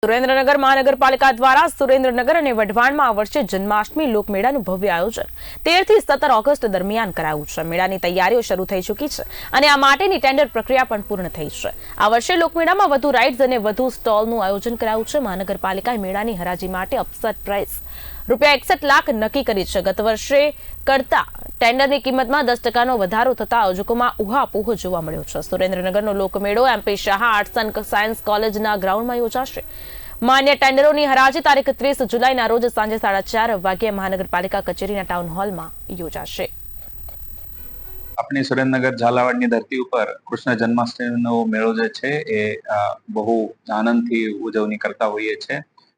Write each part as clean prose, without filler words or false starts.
સુરેન્દ્રનગર મહાનગરપાલિકા દ્વારા સુરેન્દ્રનગર અને વઢવાણમાં આ વર્ષે જન્માષ્ટમી લોકમેળાનું ભવ્ય આયોજન 13 થી 17 ઓગસ્ટ દરમિયાન કરાયું છે. મેળાની તૈયારીઓ શરૂ થઈ ચૂકી છે અને આ માટેની ટેન્ડર પ્રક્રિયા પણ પૂર્ણ થઈ છે. આ વર્ષે લોકમેળામાં વધુ રાઇડ્સ અને વધુ સ્ટોલનું આયોજન કરાયું છે. મહાનગરપાલિકાએ મેળાની હરાજી માટે અપસેટ પ્રાઇસ ₹61 લાખ નક્કી કરી છે. ગત વર્ષે કરતા ટેન્ડરની કિંમતમાં 10% વધારો થતા આયોજકોમાં ઉહાપોહ જોવા મળ્યો છે. સુરેન્દ્રનગરનો લોકમેળો MP Shah arts and science કોલેજના ગ્રાઉન્ડમાં યોજાશે. માન્ય ટેન્ડરોની હરાજી તારીખ 30 જુલાઈના રોજ સાંજે 4:30 વાગ્યે મહાનગરપાલિકા કચેરીના ટાઉન હોલમાં યોજાશે. આપણી સુરેન્દ્રનગર ઝાલાવાડની ધરતી ઉપર કૃષ્ણ જન્માષ્ટમીનો મેળો જે છે એ બહુ આનંદથી ઉજવણી કરતા હોઈએ છે.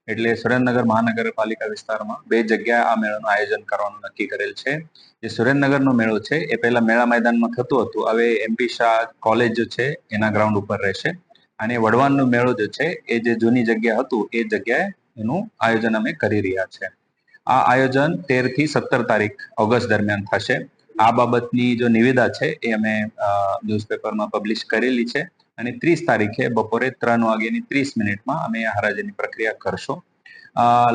એટલે સુરેન્દ્રનગર મહાનગરપાલિકા વિસ્તારમાં 2 જગ્યાએ આ મેળાનું આયોજન કરવાનું નક્કી કરેલ છે. જે સુરેન્દ્રનગરનો મેળો છે એ પહેલા મેળા મેદાનમાં થતું હતું, હવે MP શાહ કોલેજ છે એના ગ્રાઉન્ડ ઉપર રહેશે. અને વઢવાણનો મેળો જે છે એ જે જૂની જગ્યા હતું એ જગ્યાએ એનું આયોજન અમે કરી રહ્યા છે. આ આયોજન 13 થી 17 તારીખ ઓગસ્ટ દરમિયાન થશે. આ બાબતની જો નિવેદા છે એ અમે ન્યૂઝપેપરમાં પબ્લિશ કરેલી છે અને 30 તારીખે બપોરે 3:30 અમે આ હરાજીની પ્રક્રિયા કરશું.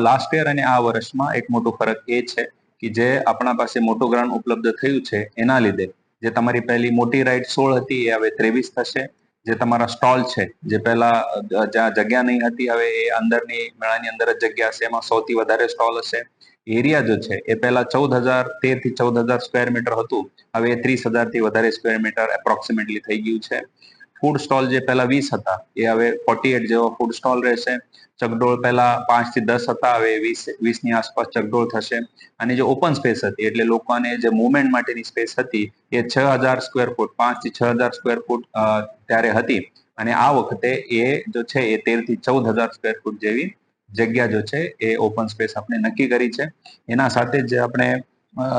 લાસ્ટ યર અને આ વર્ષમાં એક મોટો ફરક એ છે કે જે આપણા પાસે મોટું ગ્રાઉન્ડ ઉપલબ્ધ થયું છે એના લીધે જે તમારી પહેલી મોટી રાઇડ 16 હતી એ હવે 23 થશે. જે તમારા સ્ટોલ છે જે પહેલા જ્યાં જગ્યા નહીં હતી હવે એ અંદરની મેળાની અંદર જ જગ્યા હશે, એમાં સૌથી વધારે સ્ટોલ હશે. એરિયા જો છે એ પહેલા 13 થી 14,000 સ્ક્વેર મીટર હતું, હવે 30,000 થી વધારે સ્ક્વેર મીટર એપ્રોક્સિમેટલી થઈ ગયું છે. ફૂડ સ્ટોલ જે પહેલા 20 હતા એ હવે 48 જેવો ફૂડ સ્ટોલ રહેશે. ચકડોળ પહેલા 5 થી 10 હતા, હવે 20 ની આસપાસ ચકડોળ થશે. અને જે ઓપન સ્પેસ હતી એટલે લોકોને જે મુવમેન્ટ માટેની સ્પેસ હતી એ 6,000 સ્ક્વેર ફૂટ 5 થી 6,000 સ્ક્વેર ફૂટ ત્યારે હતી અને આ વખતે એ જો છે એ 13 થી 14,000 સ્ક્વેર ફૂટ જેવી જગ્યા જો છે એ ઓપન સ્પેસ આપણે નક્કી કરી છે. એના સાથે જ આપણે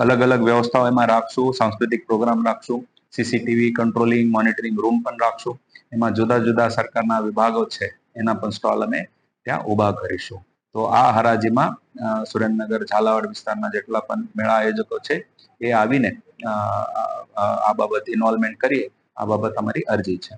અલગ અલગ વ્યવસ્થાઓ એમાં રાખશું, સાંસ્કૃતિક પ્રોગ્રામ રાખશું, CCTV કંટ્રોલિંગ મોનિટરિંગ રૂમ પણ રાખશું. એમાં જુદા જુદા સરકારના વિભાગો છે એના પણ સ્ટોલ અમે ત્યાં ઊભા કરીશું. તો આ હરાજીમાં સુરેન્દ્રનગર ઝાલાવાડ વિસ્તારના જેટલા પણ મેળા આયોજકો છે એ આવીને આ બાબત ઇન્વોલ્વમેન્ટ કરીએ, આ બાબત અમારી અરજી છે.